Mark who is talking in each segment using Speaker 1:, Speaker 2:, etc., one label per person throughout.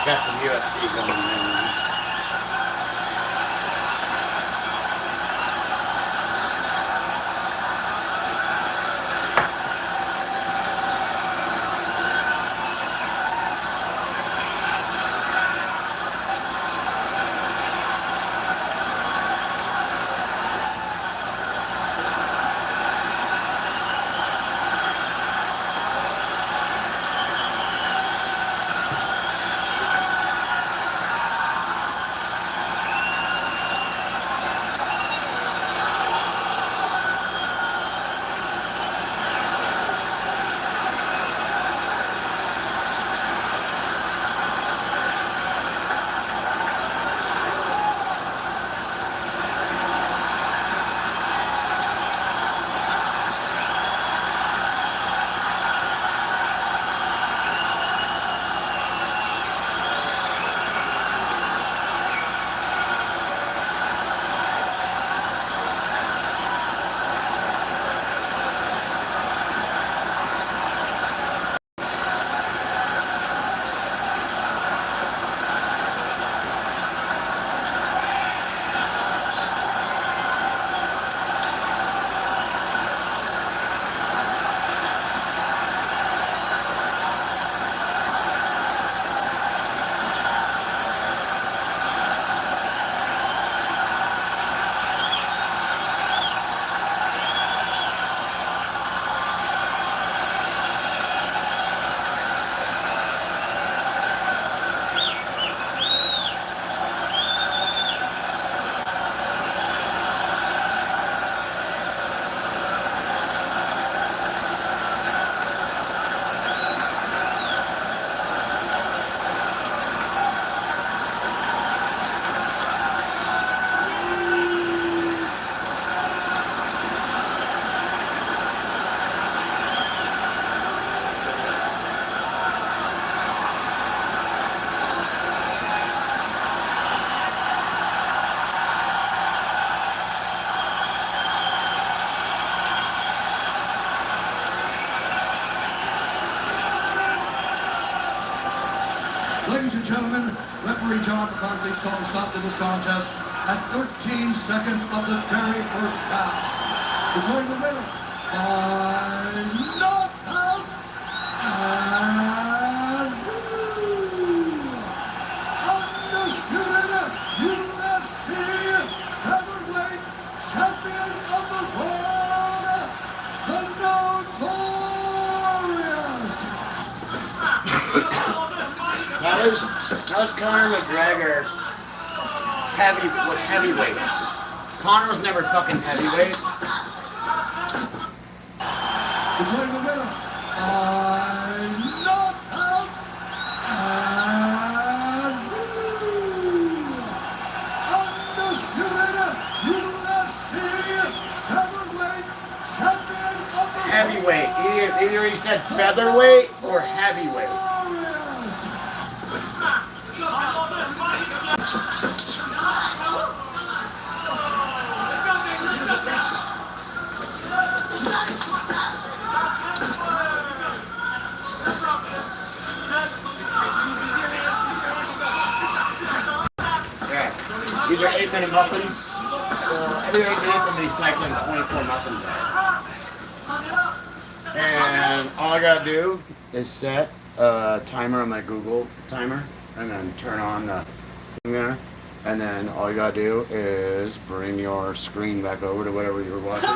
Speaker 1: Got some UFC going on.
Speaker 2: Ladies and gentlemen, referee John McCarthy's called a stop to this contest at 13 seconds of the very first round. Declaring the winner by knockout and undisputed UFC heavyweight champion of the world, the Notorious.
Speaker 1: That was Conor McGregor was heavyweight. Conor was never fucking heavyweight.
Speaker 2: Declaring the winner by knockout and undisputed UFC heavyweight champion of the
Speaker 1: Heavyweight. Either he said featherweight or heavyweight. These are 8-minute muffins. So every 8 minutes I'm going to be cycling 24 muffins out. And all I got to do is set a timer on my Google timer and then turn on the thing there. And then all you got to do is bring your screen back over to whatever you were watching.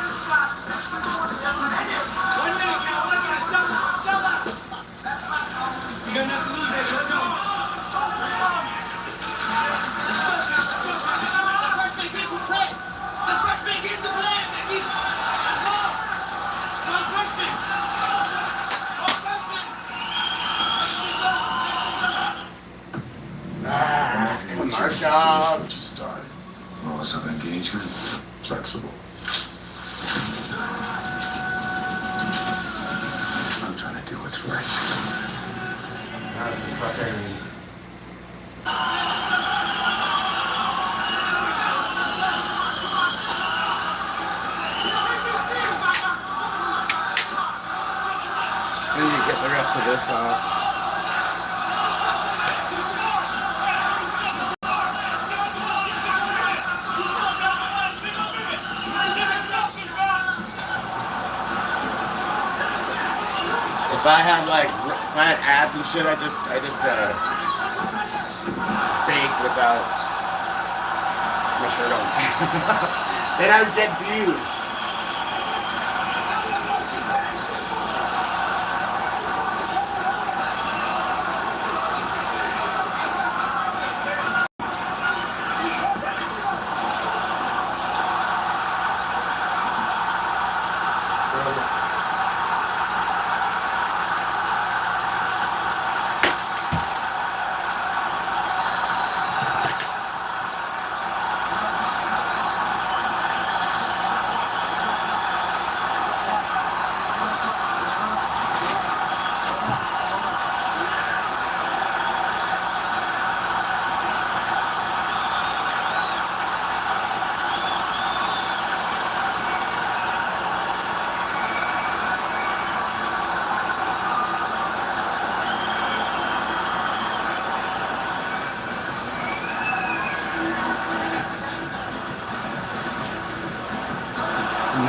Speaker 3: Shots.
Speaker 1: job.
Speaker 3: Just started. Rules of engagement, flexible. I'm trying to do what's right.
Speaker 1: That's a fucking... And you get the rest of this off. If I had ads and shit, I just bake without my shirt on. Then I would get views.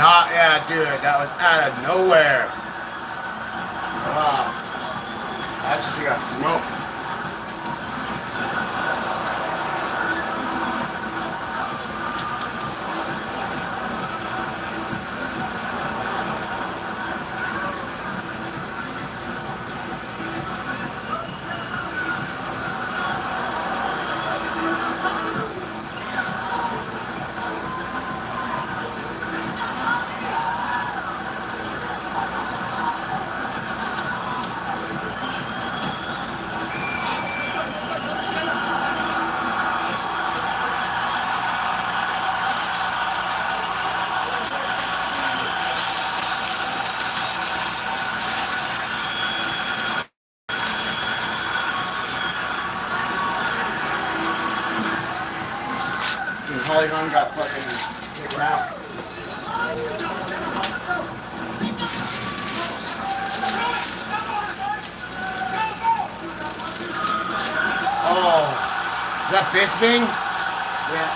Speaker 1: Not, yeah, dude, that was out of nowhere. Wow. That's just got smoked. Holly Hunt got fucking kicked out. Oh, is that Bisping? Yeah.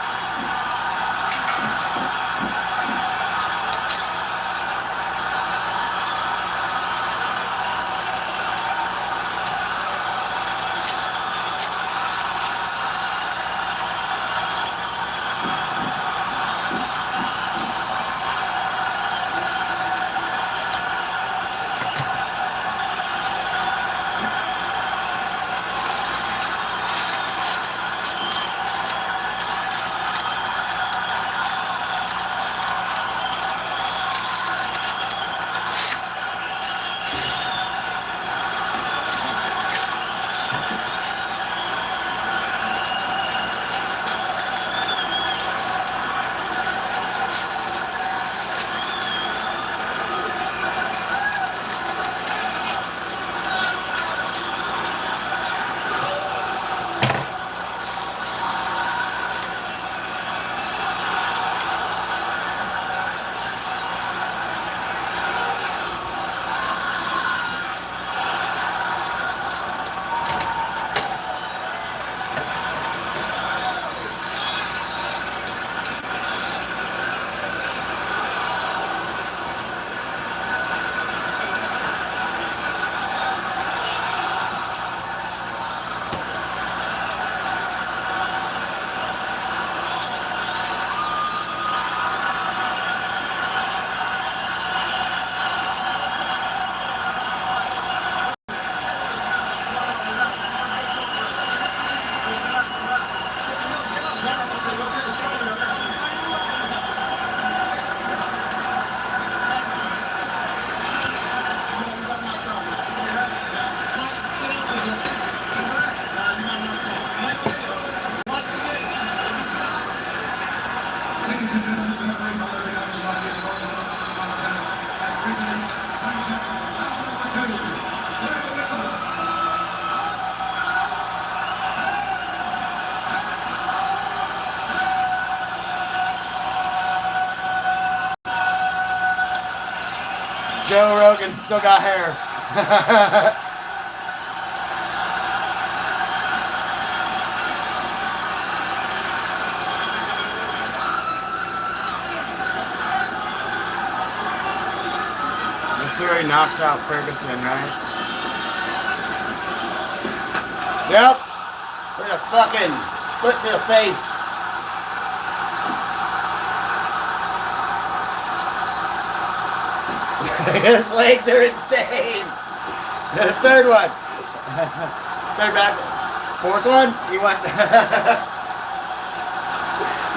Speaker 1: Joe Rogan still got hair. This is where he knocks out Ferguson, right? Yep. With a fucking foot to the face. His legs are insane. The third one. Third back. Fourth one. He went.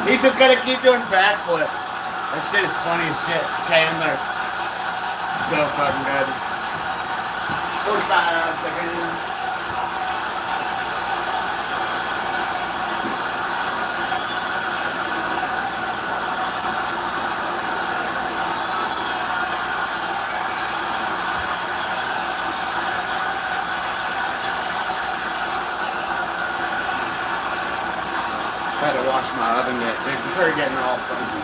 Speaker 1: He's just gonna keep doing backflips. That shit is funny as shit. Chandler. So fucking good. 45 seconds. I had to wash my oven. It started getting all funky.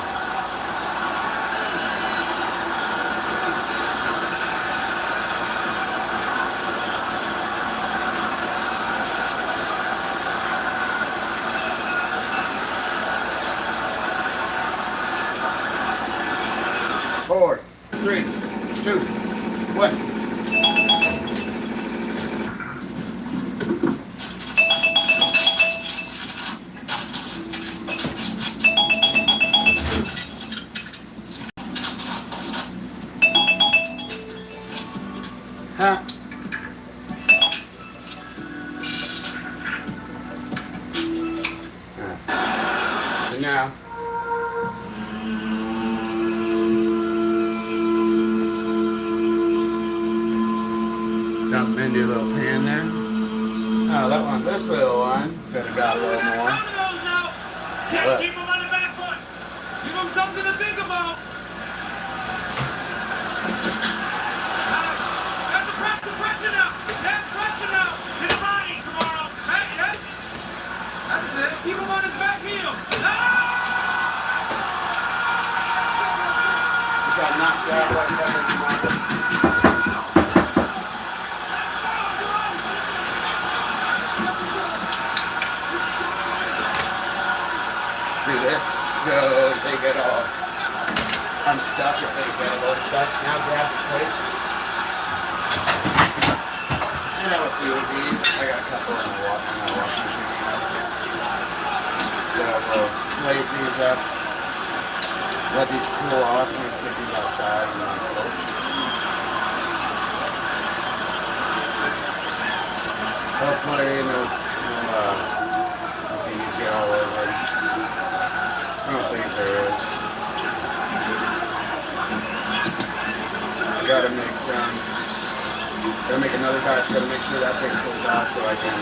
Speaker 1: Four, three, two, one. Huh? So now, dump into a little pan there. Oh, that one, this little one could have got a little more.
Speaker 4: But keep him on the back foot. Give him something to think about. Pressure now. That's pressure now. To the body tomorrow. Right? Yes? That's it. Keep him on his back heel.
Speaker 1: You got knocked out like that tomorrow. Do this so they get all unstuck if they get a little stuck. Now grab the plates. Should have a few of these. I got a couple in my washing machine. So we'll plate these up. Let these cool off and we stick these outside and on the porch. Hopefully no bees get all over. I don't think there is. I gotta make some. Gotta make another batch. Gotta make sure that thing cools off so I can.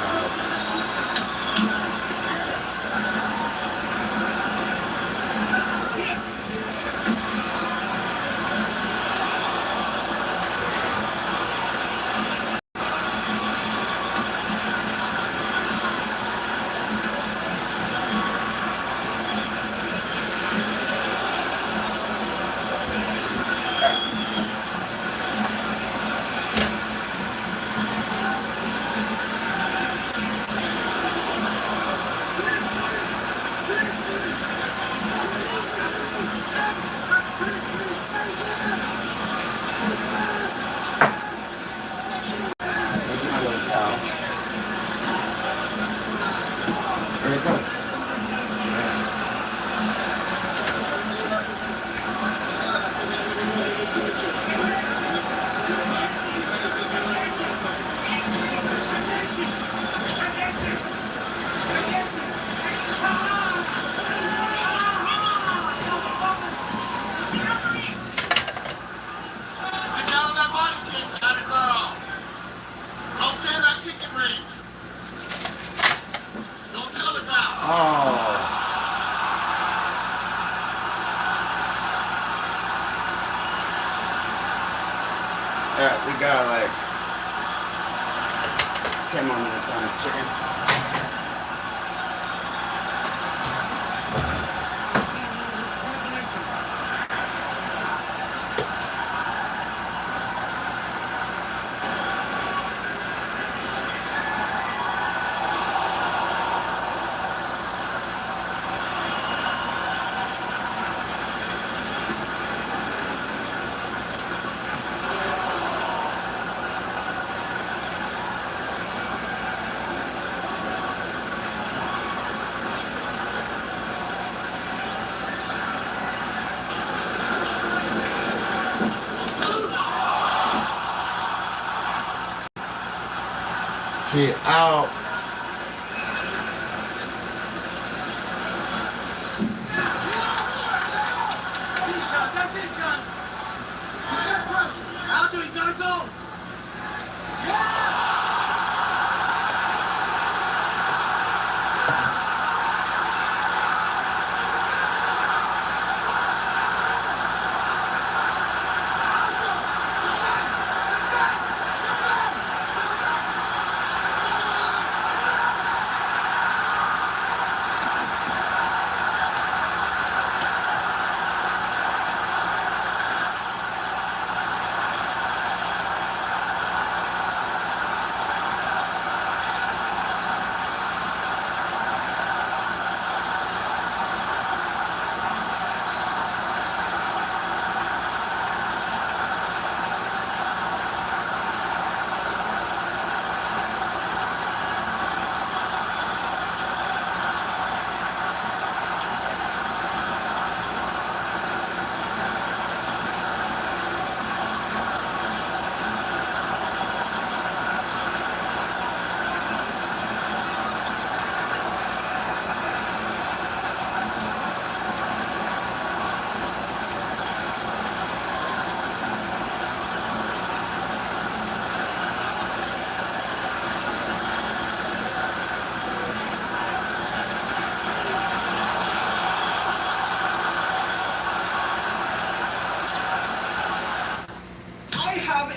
Speaker 1: Yeah, we got like 10 more minutes on the chicken. She out.
Speaker 4: Sean, that's it, Sean. Aldo, you gotta go.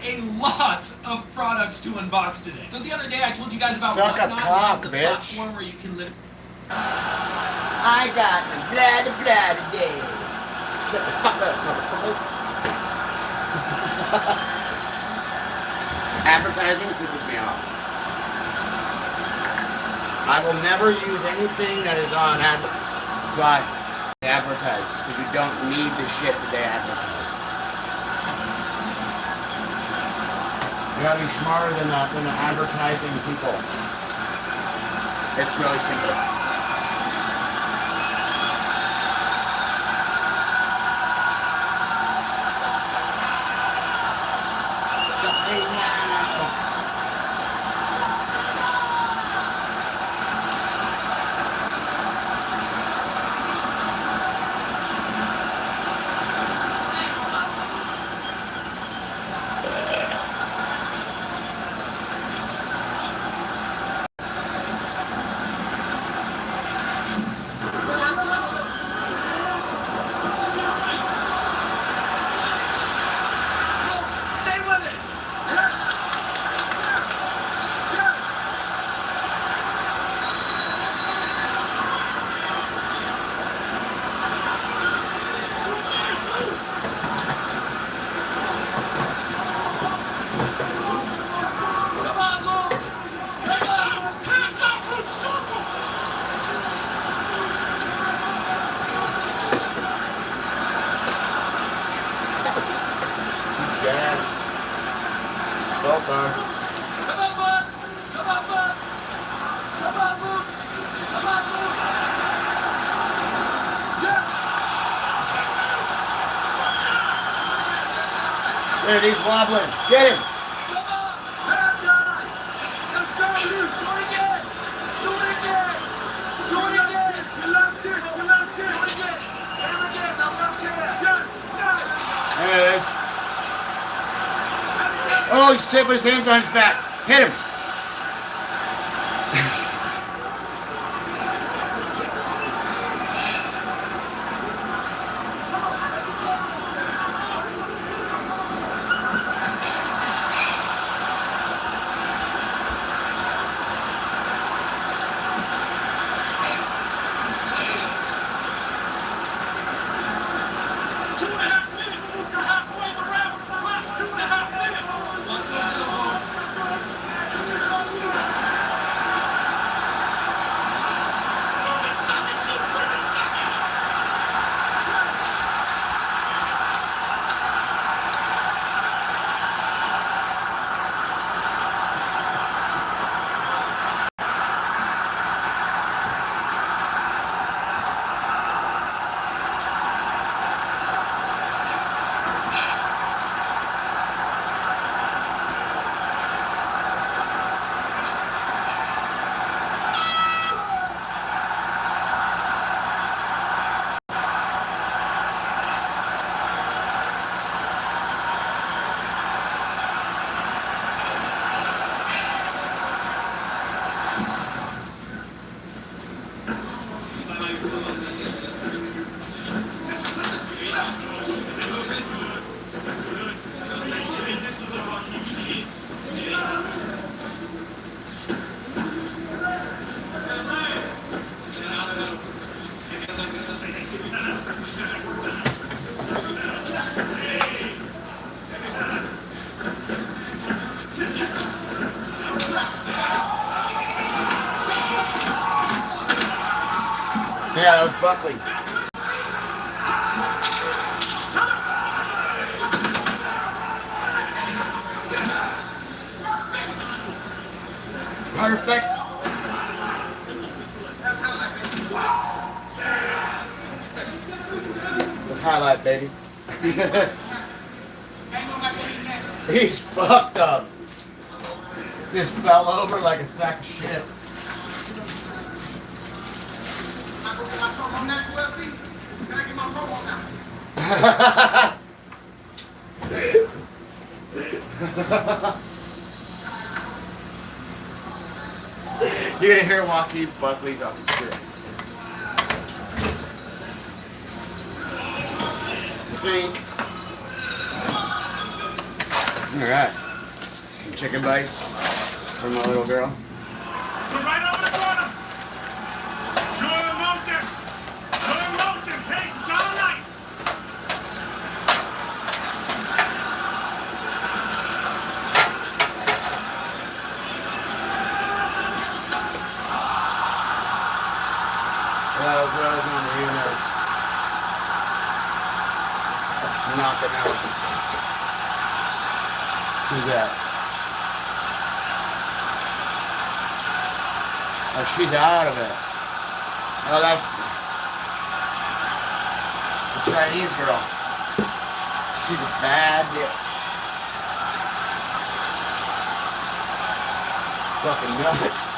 Speaker 5: A lot of products to unbox today. So the other day I told you guys about
Speaker 1: Suck a
Speaker 5: Whatnot,
Speaker 1: cock,
Speaker 5: the
Speaker 1: bitch.
Speaker 5: platform where you can live.
Speaker 1: I got the blah today. Shut the fuck up, motherfucker. Advertising pisses me off. I will never use anything that is on That's why they advertise, because you don't need the shit that they advertise. You gotta be smarter than the advertising people. It's really simple.
Speaker 4: Stay with it. Come on, Luke. Come on. Hands up, Luke. Circle.
Speaker 1: He's gassed. So far.
Speaker 4: Come on, bud. Come on, bud. Come on, Luke. Come on, Luke. Yeah.
Speaker 1: Dude, he's wobbling. Get him.
Speaker 4: Come on. Hand time. Let's go, Luke. Do it again. Do it again. Do it again. You left it. You left it. Do it again. Hit him again. Now left hand. Yes. Yes.
Speaker 1: There it is. Oh, he's tipping his hand behind his back. Hit him. Yeah, that was Buckley. Perfect. Let's highlight, baby. He's fucked up. Just fell over like a sack of shit. You're gonna hear Joaquin Buckley talking shit. Think. Alright. Some chicken bites for my little girl.
Speaker 4: Right over the corner. No emotion. No emotion. Patience all night.
Speaker 1: That was what I was on the units. Knocking out. Who's that? Oh, she's out of it. Oh, that's the Chinese girl. She's a bad bitch. Fucking nuts.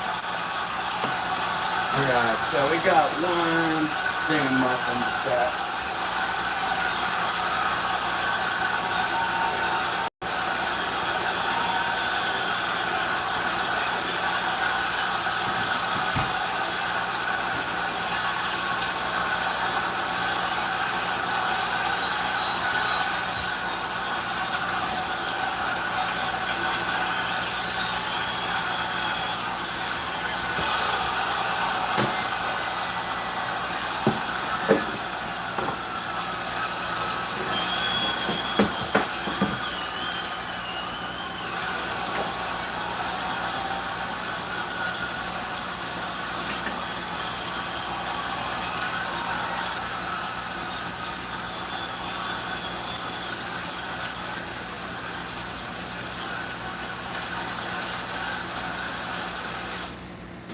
Speaker 1: Alright, so we got one thing of muffins set.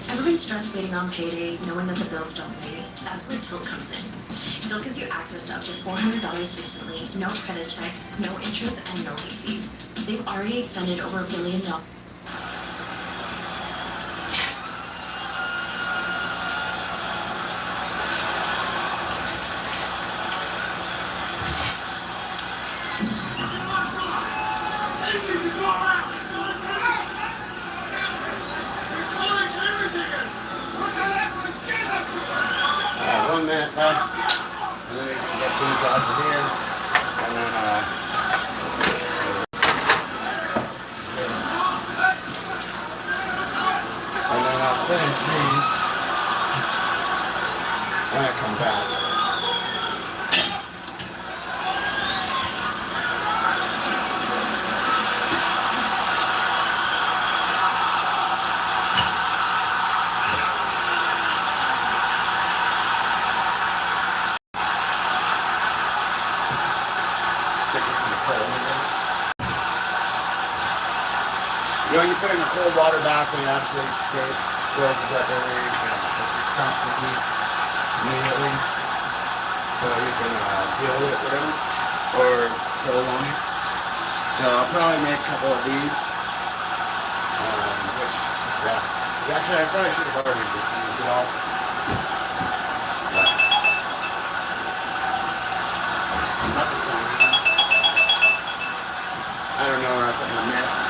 Speaker 6: Everybody's stressed waiting on payday, knowing that the bills don't pay. That's where Tilt comes in. Tilt gives you access to up to $400 instantly, no credit check, no interest, and no late fees. They've already expended over $1 billion.
Speaker 1: Alright, 1 minute left. And then we can get these out of here. And then, I'll finish these when I come back. You know, you put it in the cold water bath and it actually closes up every, it stops the heat immediately. So you can deal with it with them or kill them. So I'll probably make a couple of these. Which, yeah. Actually, I probably should have already just used it all. But, that's what's on here. I don't know where I put my net.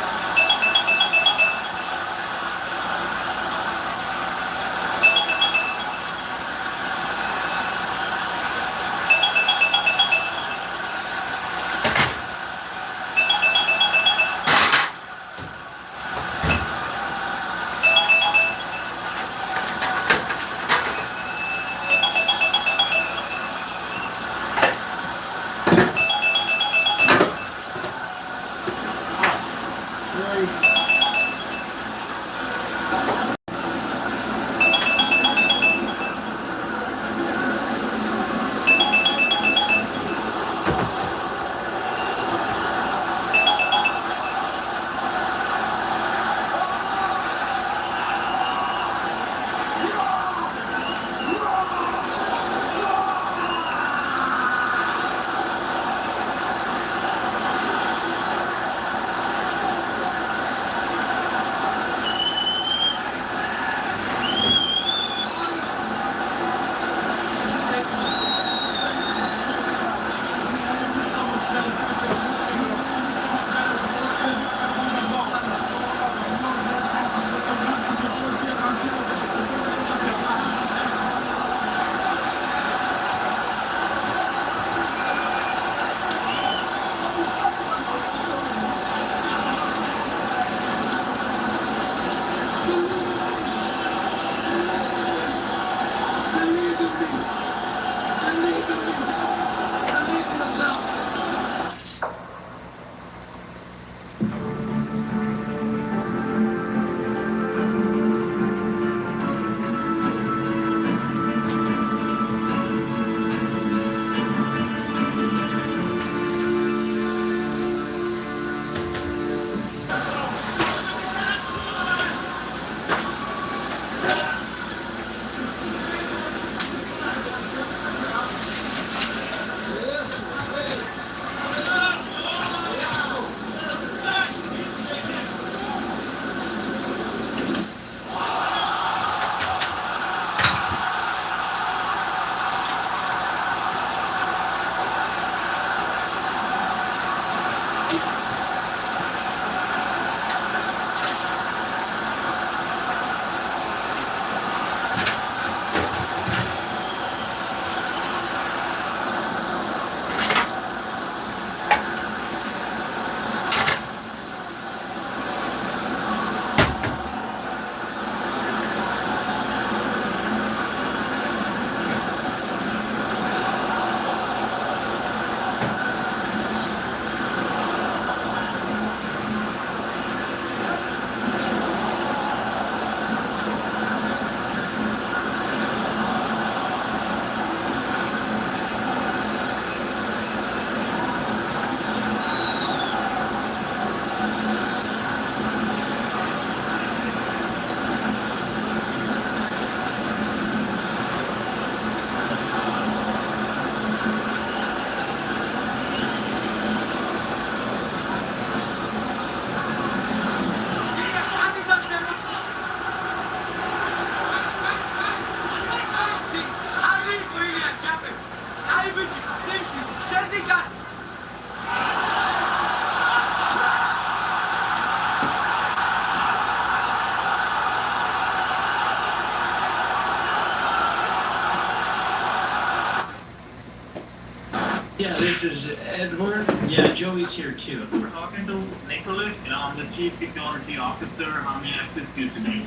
Speaker 7: This is Edward.
Speaker 5: Yeah, Joey's here too.
Speaker 8: We're talking to Nicholas. I'm the Chief Security Officer. How may I assist you today?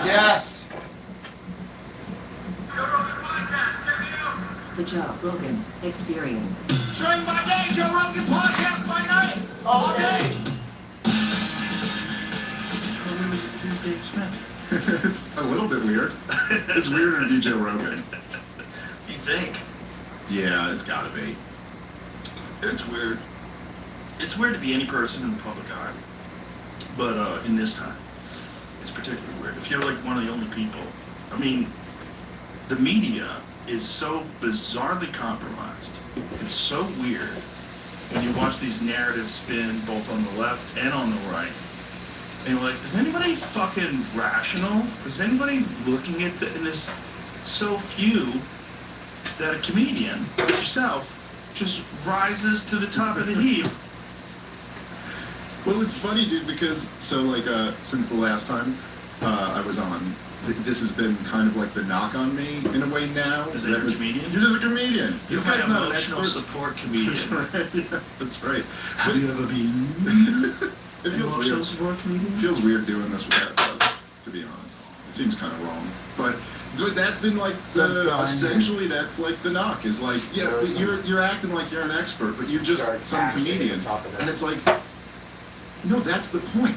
Speaker 1: Yes.
Speaker 4: Joe Rogan Podcast, check it out.
Speaker 9: The Joe Rogan Experience.
Speaker 2: During my day, Joe Rogan Podcast by night. All day.
Speaker 3: It's a little bit weird. It's weirder to be Joe Rogan.
Speaker 7: You think?
Speaker 3: Yeah, it's gotta be.
Speaker 7: It's weird. It's weird to be any person in the public eye. But in this time, it's particularly weird. If you're like one of the only people. I mean, the media is so bizarrely compromised. It's so weird when you watch these narratives spin both on the left and on the right. And you're like, is anybody fucking rational? Is anybody looking at in this so few that a comedian like yourself just rises to the top of the heap?
Speaker 3: Well, it's funny, dude, because since the last time I was on, this has been kind of like the knock on me in a way now.
Speaker 7: Is that a comedian?
Speaker 3: You're just a comedian.
Speaker 7: You're
Speaker 3: This
Speaker 7: my
Speaker 3: guy's not an
Speaker 7: emotional
Speaker 3: expert.
Speaker 7: support comedian.
Speaker 3: That's right. Yes, that's right.
Speaker 7: Have you ever been
Speaker 3: It feels
Speaker 7: emotional
Speaker 3: weird.
Speaker 7: support comedian?
Speaker 3: It feels weird doing this with that, to be honest. It seems kind of wrong. But that's been like essentially that's like the knock is like, yeah, you're acting like you're an expert, but you're just some comedian. And it's like, no, that's the point.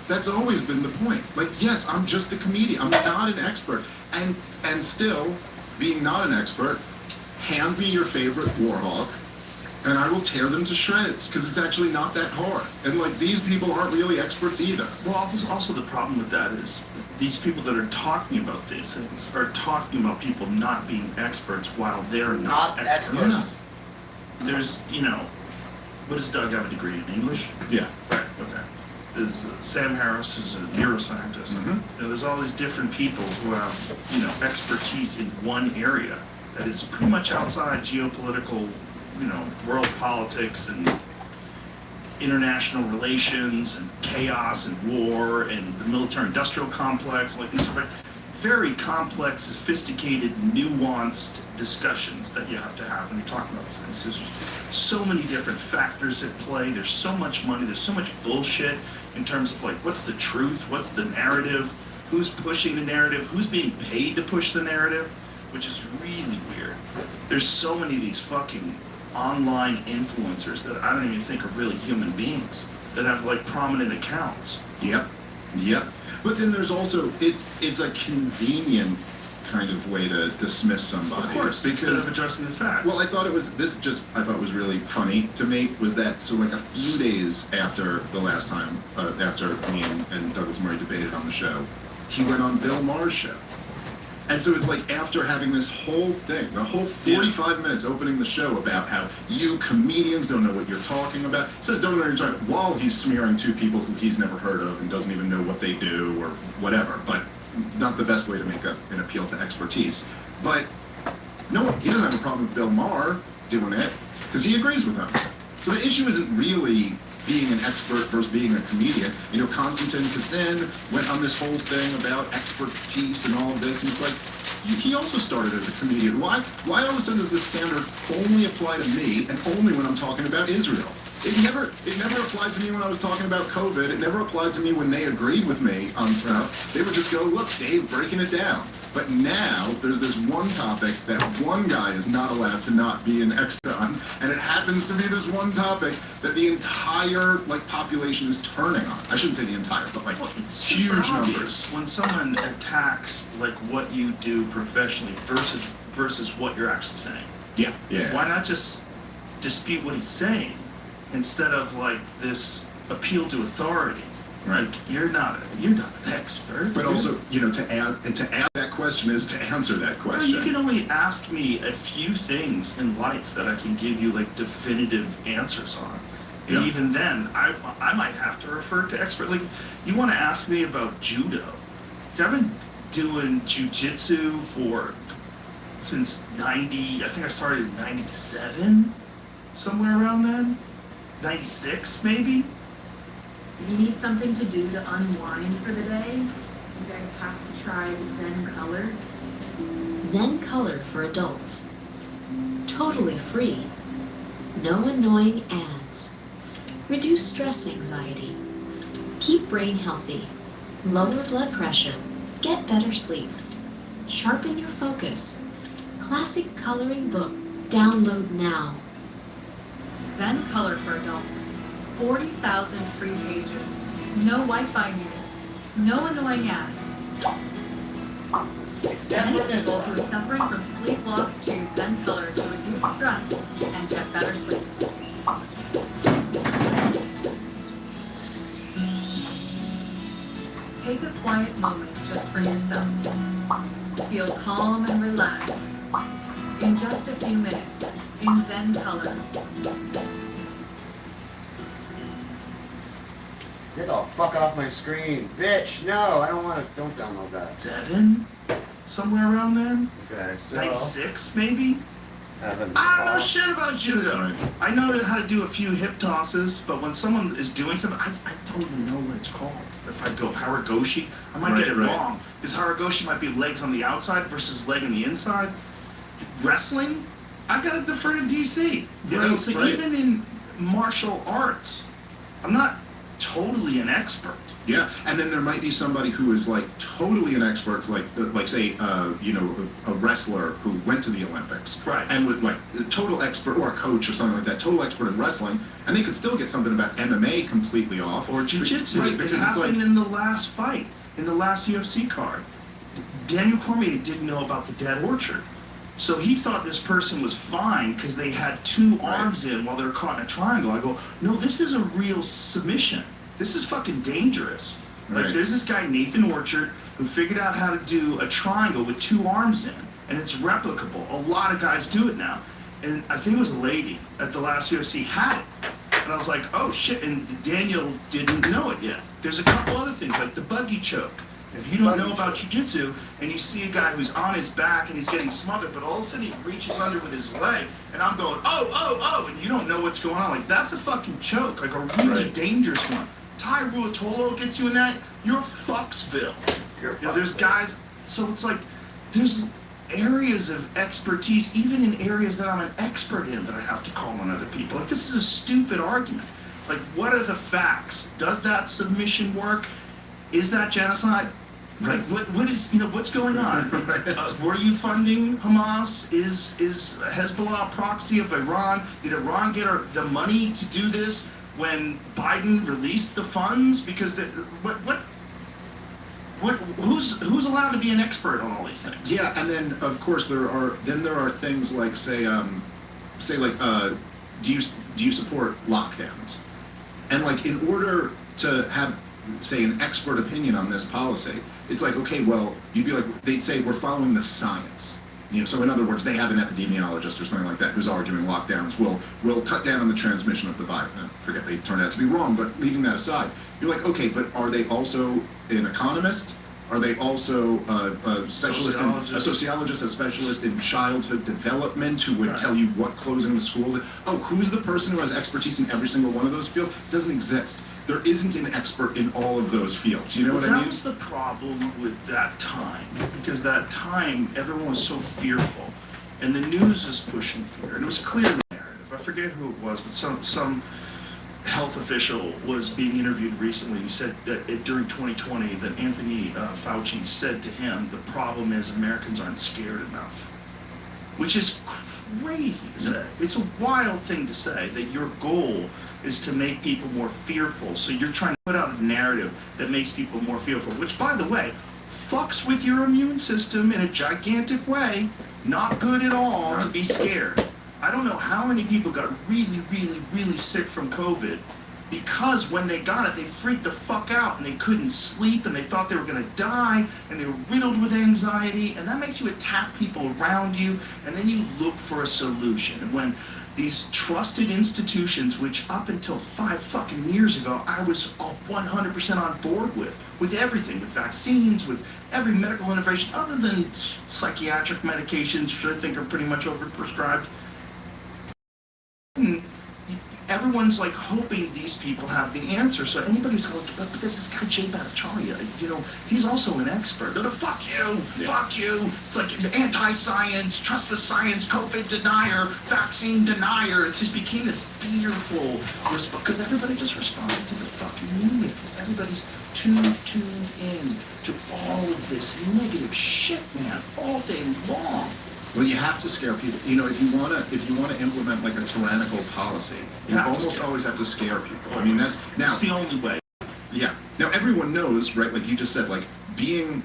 Speaker 3: That's always been the point. Like, yes, I'm just a comedian. I'm not an expert. And still, being not an expert, hand me your favorite Warhawk, and I will tear them to shreds, because it's actually not that hard. And, like, these people aren't really experts either.
Speaker 7: Well, also the problem with that is these people that are talking about these things are talking about people not being experts while they're not experts. There's, what does Doug have a degree in? English?
Speaker 3: Yeah.
Speaker 7: Right, okay. There's Sam Harris, who's a neuroscientist.
Speaker 3: Mm-hmm.
Speaker 7: There's all these different people who have, expertise in one area that is pretty much outside geopolitical, world politics and international relations and chaos and war and the military-industrial complex. Like, these are very complex, sophisticated, nuanced discussions that you have to have when you're talking about these things. Because there's so many different factors at play. There's so much money. There's so much bullshit in terms of, like, what's the truth? What's the narrative? Who's pushing the narrative? Who's being paid to push the narrative? Which is really weird. There's so many of these fucking online influencers that I don't even think are really human beings that have, like, prominent accounts.
Speaker 3: Yep. But then there's also, it's a convenient kind of way to dismiss somebody.
Speaker 7: Of course, instead of addressing the facts.
Speaker 3: Well, I thought was really funny to me was that, so like a few days after the last time, after me and Douglas Murray debated on the show, he went on Bill Maher's show. And so it's like after having this whole thing, the whole 45 minutes opening the show about how you comedians don't know what you're talking about. He says don't know what you're talking about while he's smearing two people who he's never heard of and doesn't even know what they do or whatever. But not the best way to make an appeal to expertise. But no, he doesn't have a problem with Bill Maher doing it because he agrees with him. So the issue isn't really being an expert versus being a comedian. Konstantin Kasin went on this whole thing about expertise and all of this, and it's like, he also started as a comedian. Why all of a sudden does this standard only apply to me and only when I'm talking about Israel? It never applied to me when I was talking about COVID. It never applied to me when they agreed with me on stuff. They would just go, look, Dave, breaking it down. But now, there's this one topic that one guy is not allowed to not be an expert on, and it happens to be this one topic that the entire, population is turning on. I shouldn't say the entire, but,
Speaker 7: it's
Speaker 3: huge
Speaker 7: super
Speaker 3: numbers.
Speaker 7: obvious when someone attacks, what you do professionally versus what you're actually saying.
Speaker 3: Yeah.
Speaker 7: Why not just dispute what he's saying instead of, this appeal to authority?
Speaker 3: Right.
Speaker 7: You're not an expert.
Speaker 3: But also, to add that question is to answer that
Speaker 7: Well,
Speaker 3: question.
Speaker 7: you can only ask me a few things in life that I can give you definitive answers on. And
Speaker 3: Yeah.
Speaker 7: even then, I might have to refer to expert. You want to ask me about judo? I've been doing jujitsu since 90. I think I started in 97, somewhere around then. 96 maybe.
Speaker 9: You need something to do to unwind for the day? You guys have to try the Zen color. Zen Color for adults. Totally free. No annoying ads. Reduce stress anxiety. Keep brain healthy. Lower blood pressure. Get better sleep. Sharpen your focus. Classic coloring book. Download now.
Speaker 10: Zen Color for adults. 40,000 free pages. No Wi-Fi needed. No annoying ads. Many people who are suffering from sleep loss choose Zen Color to reduce stress and get better sleep. Take a quiet moment just for yourself. Feel calm and relaxed. In just a few minutes, in Zen Color.
Speaker 1: Get the fuck off my screen, bitch! No, I don't want to. Don't download that.
Speaker 7: Devin? Somewhere around then?
Speaker 1: Okay, so
Speaker 7: 96 maybe?
Speaker 1: Evan,
Speaker 7: I don't know shit about judo. I know how to do a few hip tosses, but when someone is doing something, I don't even know what it's called. If I go haragoshi, I might get it wrong. Because haragoshi might be legs on the outside versus leg on the inside. Wrestling, I gotta defer to DC. You know, so even in martial arts, I'm not totally an expert.
Speaker 3: Yeah, and then there might be somebody who is like totally an expert, like say, you know, a wrestler who went to the Olympics,
Speaker 7: right?
Speaker 3: And with like a total expert or a coach or something like that, total expert in wrestling, and they could still get something about MMA completely off or
Speaker 7: jiu-jitsu.
Speaker 3: right?
Speaker 7: It
Speaker 3: Because
Speaker 7: happened
Speaker 3: it's like
Speaker 7: in the last fight, in the last UFC card. Daniel Cormier didn't know about the dead orchard. So he thought this person was fine because they had two arms in while they were caught in a triangle. I go, no, this is a real submission. This is fucking dangerous. Like, there's this guy, Nathan Orchard, who figured out how to do a triangle with two arms in, and it's replicable. A lot of guys do it now. And I think it was a lady at the last UFC had it. And I was like, oh shit, and Daniel didn't know it yet. There's a couple other things, like the buggy choke. If you don't know about jiu-jitsu, and you see a guy who's on his back and he's getting smothered, but all of a sudden he reaches under with his leg, and I'm going, oh, and you don't know what's going on. Like, that's a fucking choke, like a really dangerous one. Ty Ruotolo gets you in that, you're Fucksville. You know, there's guys, so it's like, there's areas of expertise, even in areas that I'm an expert in, that I have to call on other people. Like, this is a stupid argument. Like, what are the facts? Does that submission work? Is that genocide? Like, what is, you know, what's going on? Were you funding Hamas? Is Hezbollah a proxy of Iran? Did Iran get the money to do this when Biden released the funds? Because who's allowed to be an expert on all these things?
Speaker 3: Yeah, and then of course there are things like say like do you support lockdowns? And like, in order to have, say, an expert opinion on this policy, it's like, okay, well, you'd be like, they'd say we're following the science. You know, so in other words, they have an epidemiologist or something like that who's arguing lockdowns will cut down on the transmission of the virus. Forget they turned out to be wrong, but leaving that aside, you're like, okay, but are they also an economist? Are they also a sociologist, a specialist in childhood development who would tell you what closing the schools? Oh, who's the person who has expertise in every single one of those fields? Doesn't exist. There isn't an expert in all of those fields. You know what I mean?
Speaker 7: That was the problem with that time, because that time everyone was so fearful, and the news was pushing fear, and it was clear in the narrative. I forget who it was, but some health official was being interviewed recently. He said that during 2020 that Anthony Fauci said to him, the problem is Americans aren't scared enough, which is crazy to say. It's a wild thing to say, that your goal is to make people more fearful. So you're trying to put out a narrative that makes people more fearful, which, by the way, fucks with your immune system in a gigantic way. Not good at all to be scared. I don't know how many people got really, really, really sick from COVID because when they got it, they freaked the fuck out and they couldn't sleep and they thought they were going to die and they were riddled with anxiety, and that makes you attack people around you, and then you look for a solution. And when these trusted institutions, which up until 5 fucking years ago, I was 100% on board with everything, with vaccines, with every medical innovation, other than psychiatric medications, which I think are pretty much overprescribed. Everyone everyone's like hoping these people have the answer. So anybody who's like, but there's this guy Jay Bhattacharya, he's also an expert. No, fuck you, fuck you. It's like anti-science, trust the science, COVID denier, vaccine denier. It just became this fearful because everybody just responded to the fucking news. Everybody's tuned in to all of this negative shit, man, all day long.
Speaker 3: Well, you have to scare people. If you wanna implement like a tyrannical policy, you almost always have to scare people. I mean, that's
Speaker 7: the only way.
Speaker 3: Yeah. Now everyone knows, right? Like you just said, like being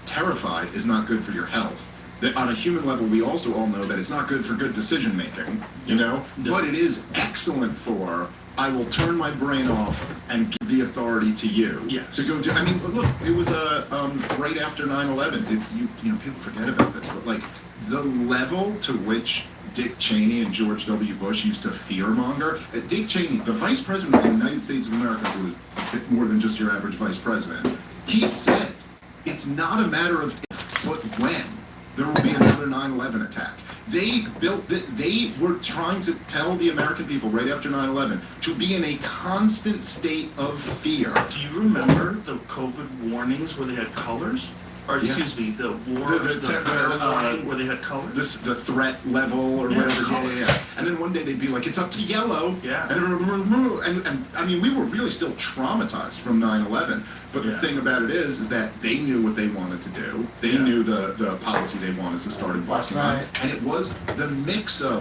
Speaker 3: terrified is not good for your health. That on a human level, we also all know that it's not good for good decision making. But it is excellent for. I will turn my brain off and give the authority to you to go do. I mean, look, it was right after 9/11. People forget about this, but like the level to which Dick Cheney and George W. Bush used to fearmonger. Dick Cheney, the vice president of the United States of America, who was a bit more than just your average vice president, he said it's not a matter of if, but when there will be another 9/11 attack. They were trying to tell the American people right after 9/11 to be in a constant state of fear.
Speaker 7: Do you remember the COVID warnings where they had colors? Or excuse me, the terror warning where they had colors?
Speaker 3: The threat level or whatever. Yeah. And then one day they'd be like, it's up to yellow.
Speaker 7: Yeah.
Speaker 3: And I mean, we were really still traumatized from 9/11. But the thing about it is that they knew what they wanted to do. They knew the policy they wanted to start embarking on. And it was the mix of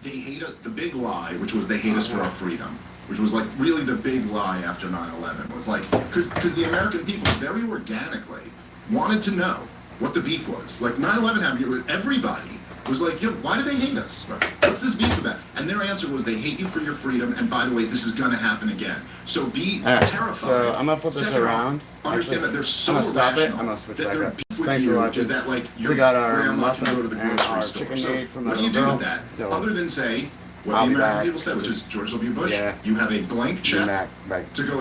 Speaker 3: they hate us, the big lie, which was they hate us for our freedom. Which was like really the big lie after 9/11 was like, because the American people very organically wanted to know what the beef was. Like 9/11 happened, everybody was like, yo, why do they hate us? What's this beef about? And their answer was they hate you for your freedom, and by the way, this is gonna happen again. So be terrified.
Speaker 1: So I'm gonna flip this around.
Speaker 3: Understand that they're so
Speaker 1: I'm gonna stop it.
Speaker 3: irrational
Speaker 1: I'm gonna switch
Speaker 3: that
Speaker 1: back
Speaker 3: their
Speaker 1: up.
Speaker 3: beef with
Speaker 1: Thanks for
Speaker 3: you
Speaker 1: watching.
Speaker 3: is that like your
Speaker 1: We got our
Speaker 3: grandma can go to the
Speaker 1: muffins and
Speaker 3: grocery
Speaker 1: our
Speaker 3: store.
Speaker 1: chicken
Speaker 3: So
Speaker 1: meat from
Speaker 3: what
Speaker 1: the
Speaker 3: do you do
Speaker 1: little
Speaker 3: with
Speaker 1: girl?
Speaker 3: that?
Speaker 1: So
Speaker 3: Other than say what
Speaker 1: I'll
Speaker 3: the
Speaker 1: be
Speaker 3: American
Speaker 1: back.
Speaker 3: people said, which is George W. Bush,
Speaker 1: Yeah.
Speaker 3: you have a blank check
Speaker 1: back.
Speaker 3: to go